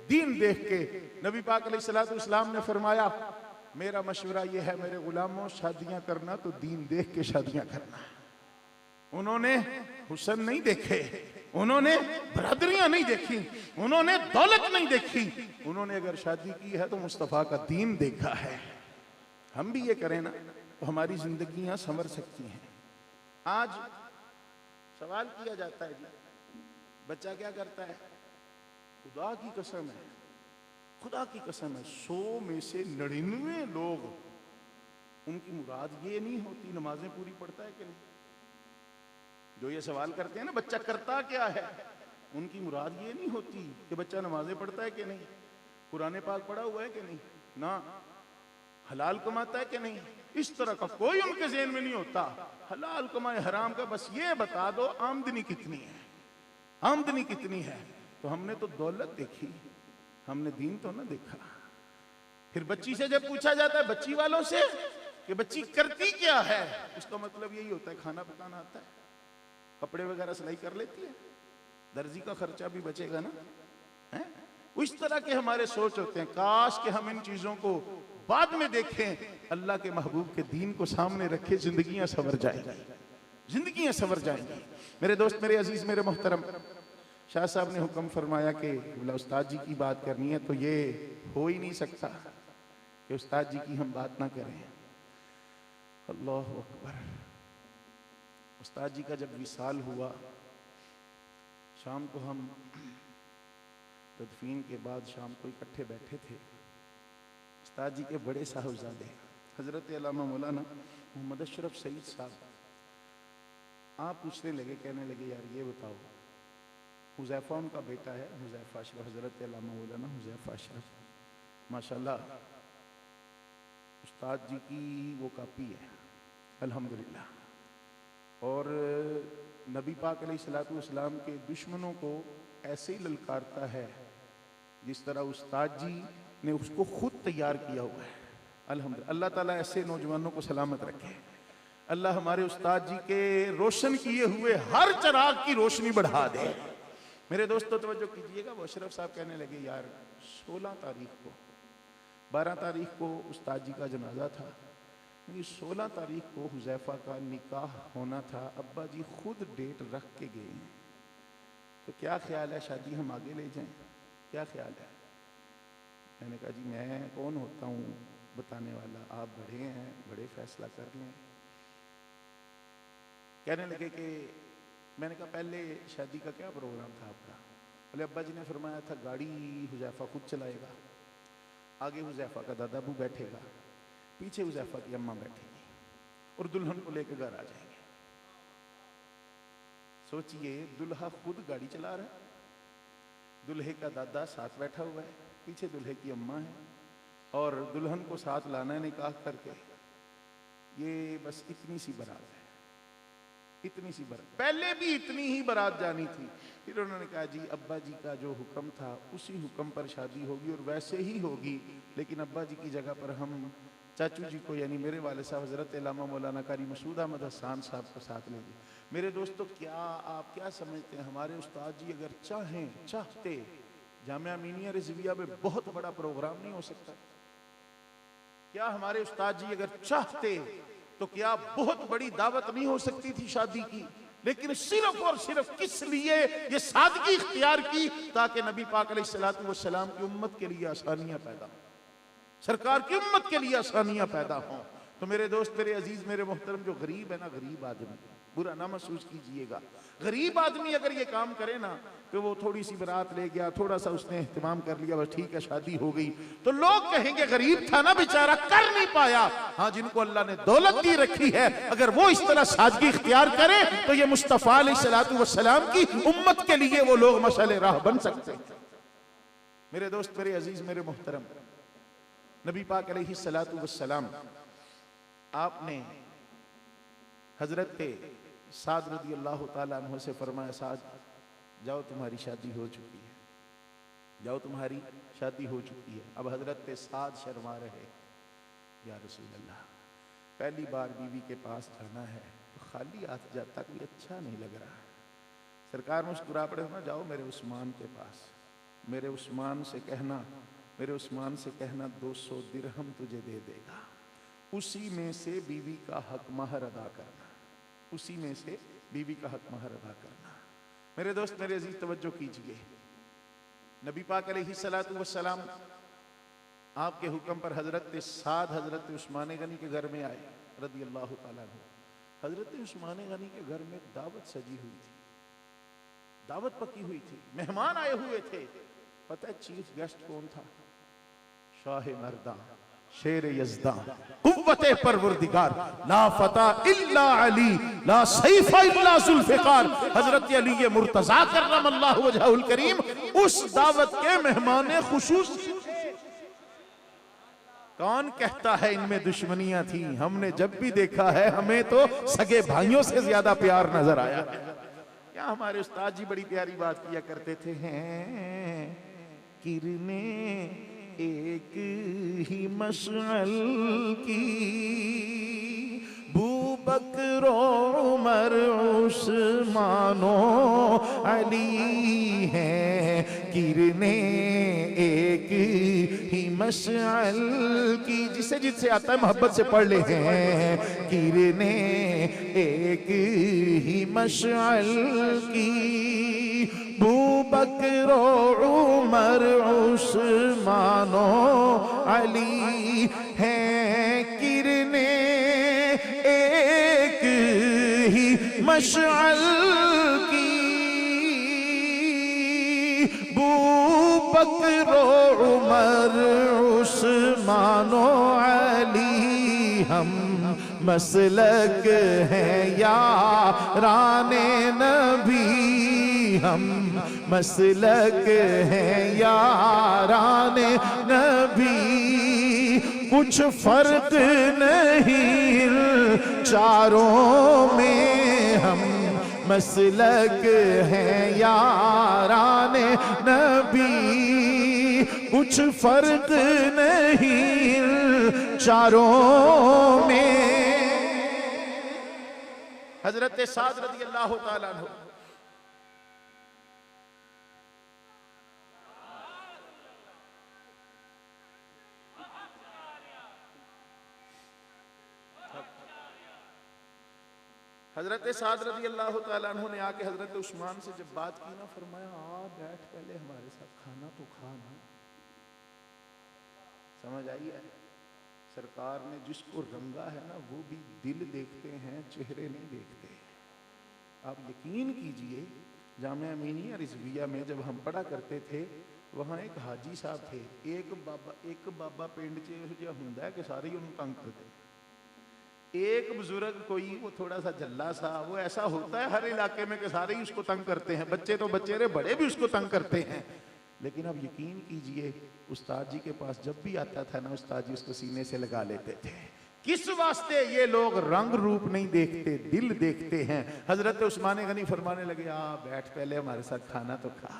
दीन देख के। नबी पाक अलैहिस्सलाम ने फरमाया मेरा मशवरा यह है मेरे गुलामों, शादियां करना तो दीन देख के शादियां करना। उन्होंने हुस्न नहीं देखे, उन्होंने बरादरियां नहीं देखी, उन्होंने दौलत नहीं देखी, उन्होंने अगर शादी की है तो मुस्तफा का दीन देखा है। हम भी ये करें ना तो हमारी जिंदगियां संवर सकती हैं। आज सवाल किया जाता है जी, बच्चा क्या करता है? खुदा की कसम है, खुदा की कसम है, 100 में से 99 लोग उनकी मुराद ये नहीं होती नमाजें पूरी पढ़ता है कि नहीं। जो ये सवाल करते हैं ना बच्चा करता क्या है, उनकी मुराद ये नहीं होती कि बच्चा नमाजें पढ़ता है कि नहीं, कुरान पाक पढ़ा हुआ है कि नहीं, ना हलाल कमाता है कि नहीं। इस तरह का कोई उनके ज़हन में नहीं होता। हलाल कमाए हराम का, बस ये बता दो आमदनी कितनी है, आमदनी कितनी है। तो हमने तो दौलत देखी, हमने दीन तो ना देखा। फिर बच्ची से जब पूछा जाता है, बच्ची वालों से, कि बच्ची करती क्या है, उसका मतलब यही होता है खाना पकाना आता है, कपड़े वगैरह सिलाई कर लेती है, दर्जी का खर्चा भी बचेगा ना है? उस तरह के हमारे सोच होते हैं। काश कि हम इन चीजों को बाद में देखें, अल्लाह के महबूब के दीन को सामने रखे, जिंदगियां संवर जाएंगी, जिंदगियां संवर जाएंगी। मेरे दोस्त, मेरे अजीज, मेरे मोहतरम, शाह साहब ने हुक्म फरमाया कि उस्ताद जी की बात करनी है तो ये हो ही नहीं सकता कि उस्ताद जी की हम बात ना करें। अल्लाह अकबर। उस्ताद जी का जब विसाल हुआ, शाम को हम तदफीन के बाद शाम को इकट्ठे बैठे थे। उस्ताद जी के बड़े साहबजादे हजरत अल्लामा मौलाना मोहम्मद अशरफ सईद साहब आप पूछने लगे, कहने लगे यार ये बताओ, हुज़ैफा उनका बेटा है, हुज़ैफा अशरफ, हजरत अल्लामा मौलाना हुज़ैफा अशरफ, माशाल्लाह उस्ताद जी की वो कापी है अल्हम्दुलिल्लाह। और नबी पाक अलैहिस्सलाम के दुश्मनों को ऐसे ही ललकारता है जिस तरह उस्ताद जी ने उसको खुद तैयार किया हुआ है। अल्हम्दुलिल्लाह, अल्लाह ताला ऐसे नौजवानों को सलामत रखे। अल्लाह हमारे उस्ताद जी के रोशन किए हुए हर चिराग की रोशनी बढ़ा दे। मेरे दोस्तों तवज्जो कीजिएगा, वो अशरफ साहब कहने लगे यार 16 तारीख को, 12 तारीख को उस्ताद जी का जनाजा था, 16 तारीख को हुज़ैफा का निकाह होना था, अब्बा जी खुद डेट रख के गए हैं, तो क्या ख्याल है शादी हम आगे ले जाएं, क्या ख्याल है? मैंने कहा जी मैं कौन होता हूँ बताने वाला, आप बड़े हैं, बड़े फैसला कर लें। कहने लगे कि मैंने कहा पहले शादी का क्या प्रोग्राम था आपका? बोले अब्बा जी ने फरमाया था गाड़ी हुजैफा खुद चलाएगा, आगे हुजैफा का दादा अबू बैठेगा, पीछे हुजैफा की अम्मा बैठेगी और दुल्हन को लेकर घर आ जाएंगे। सोचिए, दुल्हा खुद गाड़ी चला रहा है, दुल्हे का दादा साथ बैठा हुआ है, पीछे दुल्हे की अम्मा है और दुल्हन को साथ लाना है निकाह करके। ये बस इतनी सी बारात है, इतनी सी बारात। पहले भी इतनी ही बारात जानी थी। फिर उन्होंने कहा जी अब्बा जी का जो हुक्म था उसी हुक्म पर शादी होगी और वैसे ही होगी, लेकिन अब्बा जी की जगह पर हम चाचू जी को यानी मेरे वाले साहब हजरत इलामा मौलाना कारी मसूद अहमद हसन साहब को साथ ले गए। मेरे दोस्तों, क्या आप क्या समझते हैं, हमारे उस्ताद जी अगर चाहते जामिया मिनिया रिजविया में बहुत बड़ा प्रोग्राम नहीं हो सकता? क्या हमारे उस्ताद जी अगर चाहते तो क्या बहुत बड़ी दावत नहीं हो सकती थी शादी की? लेकिन सिर्फ और सिर्फ किस लिए ये सादगी इख्तियार की? ताकि नबी पाक अलैहिस्सलातु वस्सलाम की उम्मत के लिए आसानियां पैदा हो, सरकार की उम्मत के लिए आसानियां पैदा हों। तो मेरे दोस्त, मेरे अजीज, मेरे मोहतरम, जो गरीब है ना, गरीब आदमी, बुरा ना महसूस कीजिएगा, गरीब आदमी अगर ये काम करे ना कि वो थोड़ी सी बारात ले गया, थोड़ा सा उसने एहतमाम कर लिया, बस ठीक है शादी हो गई, तो लोग कहेंगे गरीब था ना बेचारा, कर नहीं पाया। हाँ, जिनको अल्लाह ने दौलत दी रखी है, अगर वो इस तरह सादगी इख्तियार करे तो ये मुस्तफा अलैहिस्सलातु वस्सलाम की उम्मत के लिए वो लोग मशाले राह बन सकते हैं। मेरे दोस्त, मेरे अजीज, मेरे मोहतरम, नबी पाक अलैहिस्सलातु वस्सलाम आपने हजरत साद रदी अल्लाह ताला अन्हु से फरमाया, साद जाओ तुम्हारी शादी हो चुकी है, जाओ तुम्हारी शादी हो चुकी है। अब हजरत साद शर्मा रहे, या रसूल अल्लाह, पहली बार बीवी के पास जाना है तो खाली हाथ जाता कोई अच्छा नहीं लग रहा। सरकार मुस्कुरा पड़े ना, जाओ मेरे उस्मान के पास, मेरे उस्मान से कहना, मेरे उस्मान से कहना 200 दिरहम तुझे दे देगा, उसी में से बीवी का हक महर अदा करना, उसी में से बीवी का हक महर अदा करना। मेरे दोस्त, मेरे अजीज, तवज्जो कीजिए, नबी पाक अलैहिस्सलातु वस्सलाम आपके हुक्म पर हजरत साद हजरत उस्मान गनी के घर में आए रदी अल्लाह ताला अन्हु। हजरत उस्मान गनी के घर में दावत सजी हुई थी, दावत पकी हुई थी, मेहमान आए हुए थे। पता है चीफ गेस्ट कौन था? शाह मर्दा, शेर यज़दा, कुव्वते परवरदिगार, ला फता इल्ला अली, ला सैफा इल्ला जुल्फ़िकार, हजरत अली मुर्तज़ा करमल्लाहु वजहुल करीम उस दावत के मेहमान खुसूस। कौन कहता है इनमें दुश्मनियां थी? हमने जब भी देखा है हमें तो सगे भाइयों से ज्यादा प्यार नजर आया है। क्या हमारे उस्ताद जी बड़ी प्यारी बात किया करते थे, हैं किरने एक ही मशअल की, बू बकर उमर उस्मानो अली हैं, किरने एक ही मशअल की। जिसे जिससे आता है मोहब्बत से पढ़ ले, हैं किरने एक ही मशअल की, बू बकर उमर उस्मानो अली हैं, किरने एक ही मशअल की, बू बकर उमर उस्मानो अली हम मसलक हैं याराने नबी, हम मसलक हैं याराने नबी, कुछ फर्क नहीं चारों में, हम मसलक हैं याराने नबी, कुछ फर्क नहीं चारों में। हजरत साद रज़ी अल्लाह ताला अन्हु हजरत साद रज़ी अल्लाह ताला अन्हु ने आके हजरत उस्मान से जब बात की ना, फरमाया आ बैठ, पहले हमारे साथ खाना तो खाना। समझ आई है? सरकार ने जिसको रंगा है ना वो भी दिल देखते हैं, चेहरे नहीं देखते। आप यकीन कीजिए, जामिया अमीनिया रिजविया में जब हम पढ़ा करते थे, वहाँ एक हाजी साहब थे, एक बाबा पिंड च इहो जिहा हुंदा है कि सारे ही उन्हें तंग करते। एक बुजुर्ग कोई वो थोड़ा सा जल्ला सा, वो ऐसा होता है हर इलाके में कि सारे ही उसको तंग करते हैं, बच्चे तो बच्चे रहे, बड़े भी उसको तंग करते हैं। लेकिन अब यकीन कीजिए, उस्ताद जी के पास जब भी आता था ना, उस्ताद जी उसको सीने से लगा लेते थे। किस वास्ते? ये लोग रंग रूप नहीं देखते, दिल देखते हैं। हजरत उस्मान गनी फरमाने लगे, आ बैठ, पहले हमारे साथ खाना तो खा।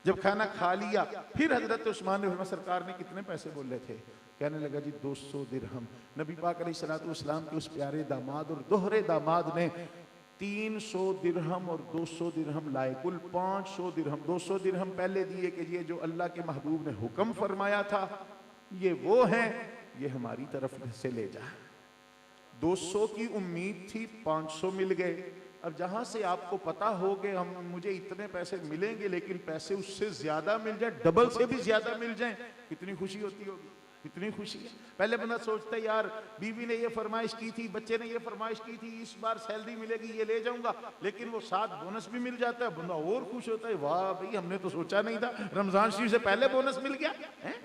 जब खाना खा लिया, फिर हजरत उस्मान ने फरमाया, सरकार ने कितने पैसे बोले थे? कहने लगा जी 200 दिरहम। नबी पाक अलैहिस्सलाम के उस प्यारे दामाद और दोहरे दामाद ने 300 दिरहम और 200 दिरहम लाए, कुल 500 दिरहम। 200 दिरहम पहले दिए कि ये जो अल्लाह के महबूब ने हुक्म फरमाया था, ये वो हैं, ये हमारी तरफ से ले जा। 200 की उम्मीद थी, 500 मिल गए। अब जहां से आपको पता हो कि हम मुझे इतने पैसे मिलेंगे, लेकिन पैसे उससे ज्यादा मिल जाए, डबल से भी ज्यादा मिल जाए, कितनी खुशी होती होगी, कितनी खुशी है। पहले बंदा सोचता है, यार बीवी ने ये फरमाइश की थी, बच्चे ने ये फरमाइश की थी, इस बार सैलरी मिलेगी, ये ले जाऊंगा, लेकिन वो साथ बोनस भी मिल जाता है, बंदा और खुश होता है, वाह भाई हमने तो सोचा नहीं था, रमजान शरीफ से पहले बोनस मिल गया है?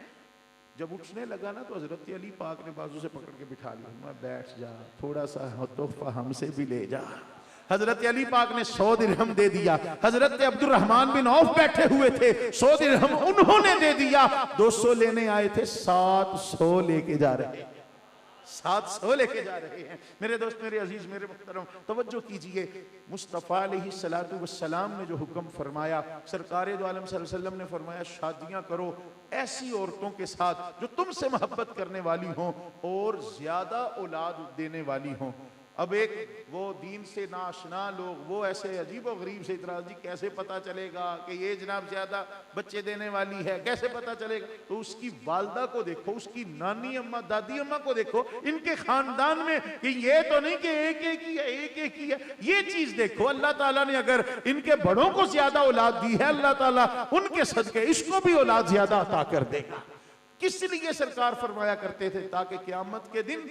जब उठने लगा ना, तो हजरत अली पाक ने बाजू से पकड़ के बिठा लिया, मैं बैठ जा, थोड़ा सा तोहफा हमसे भी ले जा। हजरत अली पाक ने 100 दिरहम दे दिया। हजरत अब्दुर्रहमान बिन औफ बैठे हुए थे, 100 दिरहम उन्होंने दे दिया। 200 लेने आए थे, 700 लेके जा रहे, 700 लेके जा रहे हैं। मेरे दोस्त, मेरे अजीज, मेरे मुहतरम, तवज्जो कीजिए। मुस्तफ़ा अलैहिस्सलातु वस्सलाम ने जो हुक्म फरमाया, सरकार दो आलम सल्लल्लाहु अलैहि वसल्लम ने फरमाया, शादियां करो ऐसी औरतों के साथ जो तुमसे मोहब्बत करने वाली हों और ज्यादा औलाद देने वाली हों। अब एक वो दीन से नाशना लोग, वो ऐसे अजीब व गरीब से इतराज, जी कैसे पता चलेगा कि ये जनाब ज्यादा बच्चे देने वाली है, कैसे पता चलेगा? तो उसकी वालदा को देखो, उसकी नानी अम्मा, दादी अम्मा को देखो, इनके खानदान में, कि ये तो नहीं कि एक एक ही है, एक एक ही है, ये चीज देखो। अल्लाह ताला ने अगर इनके बड़ों को ज्यादा औलाद दी है, अल्लाह ताला उनके सदके इसको भी औलाद ज्यादा अता कर देगा। किस लिए सरकार फरमाया करते थे? ताकि क़यामत के दिन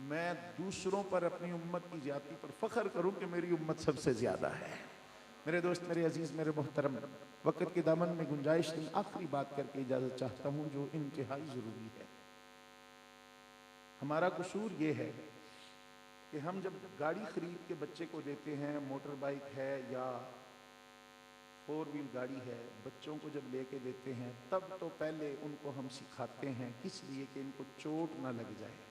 मैं दूसरों पर, अपनी उम्मत की ज्यादती पर फख्र करूं कि मेरी उम्मत सबसे ज्यादा है। मेरे दोस्त, मेरे अजीज, मेरे मोहतरम, वक्त के दामन में गुंजाइश नहीं, आखिरी बात करके इजाजत चाहता हूं जो इंतहाई जरूरी है। हमारा कसूर ये है कि हम जब गाड़ी खरीद के बच्चे को देते हैं, मोटर बाइक है या 4 व्हील गाड़ी है, बच्चों को जब लेके देते हैं, तब तो पहले उनको हम सिखाते हैं, किस लिए कि इनको चोट ना लग जाए।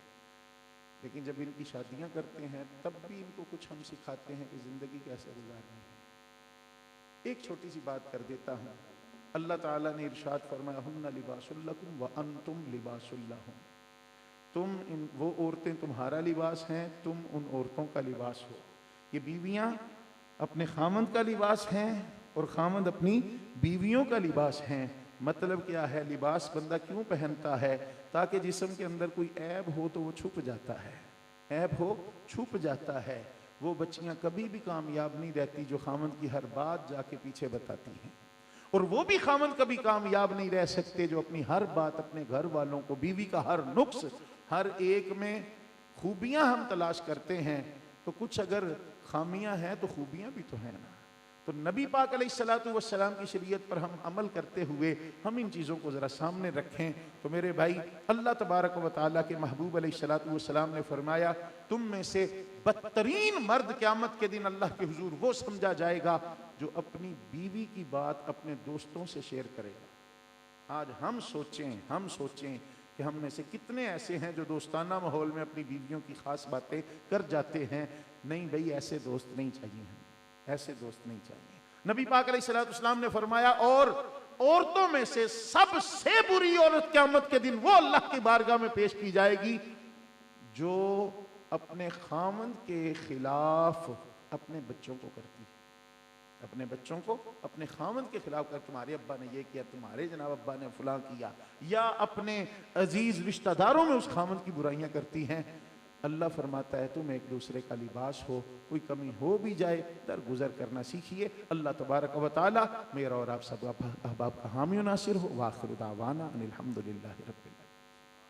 लेकिन जब इनकी शादियां करते हैं, तब भी इनको कुछ हम सिखाते हैं कि जिंदगी कैसे गुजारनी है। एक छोटी सी बात कर देता हूं। अल्लाह ताला ने इरशाद फरमाया, हुन्ना लिबासुल लकुम व अंतुम लिबासुल लहुम। वो औरतें तुम्हारा लिबास हैं, तुम उन औरतों का लिबास हो। ये बीवियां अपने खामंद का लिबास हैं और खामंद अपनी बीवियों का लिबास हैं। मतलब क्या है? लिबास बंदा क्यों पहनता है? ताकि जिस्म के अंदर कोई ऐब हो तो वो छुप जाता है, ऐब हो छुप जाता है। वो बच्चियां कभी भी कामयाब नहीं रहती जो खामंद की हर बात जाके पीछे बताती हैं, और वो भी खामंद कभी कामयाब नहीं रह सकते जो अपनी हर बात अपने घर वालों को, बीवी का हर नुक्स, हर एक में खूबियां हम तलाश करते हैं, तो कुछ अगर खामियां हैं तो खूबियां भी तो हैं ना। तो नबी पाक अलैहिस्सलातु वस्सलाम की शरीयत पर हम अमल करते हुए हम इन चीज़ों को ज़रा सामने रखें। तो मेरे भाई, अल्लाह तबारक व तआला के महबूब अलैहिस्सलातु वस्सलाम ने फरमाया, तुम में से बदतरीन मर्द क़यामत के दिन अल्लाह के हुजूर वो समझा जाएगा जो अपनी बीवी की बात अपने दोस्तों से शेयर करेगा। आज हम सोचें कि हम में से कितने ऐसे हैं जो दोस्ताना माहौल में अपनी बीवियों की खास बातें कर जाते हैं। नहीं भाई, ऐसे दोस्त नहीं चाहिए हमें, ऐसे दोस्त नहीं चाहिए। नबी पाक अलैहिस्सलाम ने फरमाया, और औरतों में से सबसे बुरी औरत क़यामत के दिन वो अल्लाह की बारगाह में पेश की जाएगी जो अपने खामंद के खिलाफ अपने बच्चों को करती है, अपने बच्चों को अपने खामंद के खिलाफ कर, तुम्हारे अब्बा ने ये किया, तुम्हारे जनाब अब्बा ने फलां किया, या अपने अजीज रिश्तेदारों में उस खामंद की बुराइयां करती हैं। अल्लाह फरमाता है, तुम एक दूसरे का लिबास हो, कोई कमी हो भी जाए दरगुजर करना सीखिए। अल्लाह तबारक व तआला मेरा और आप सब अहबाब का हामी नासिर हो। वाखिर दावाना अनिल हम्दुलिल्लाहि रब्बिल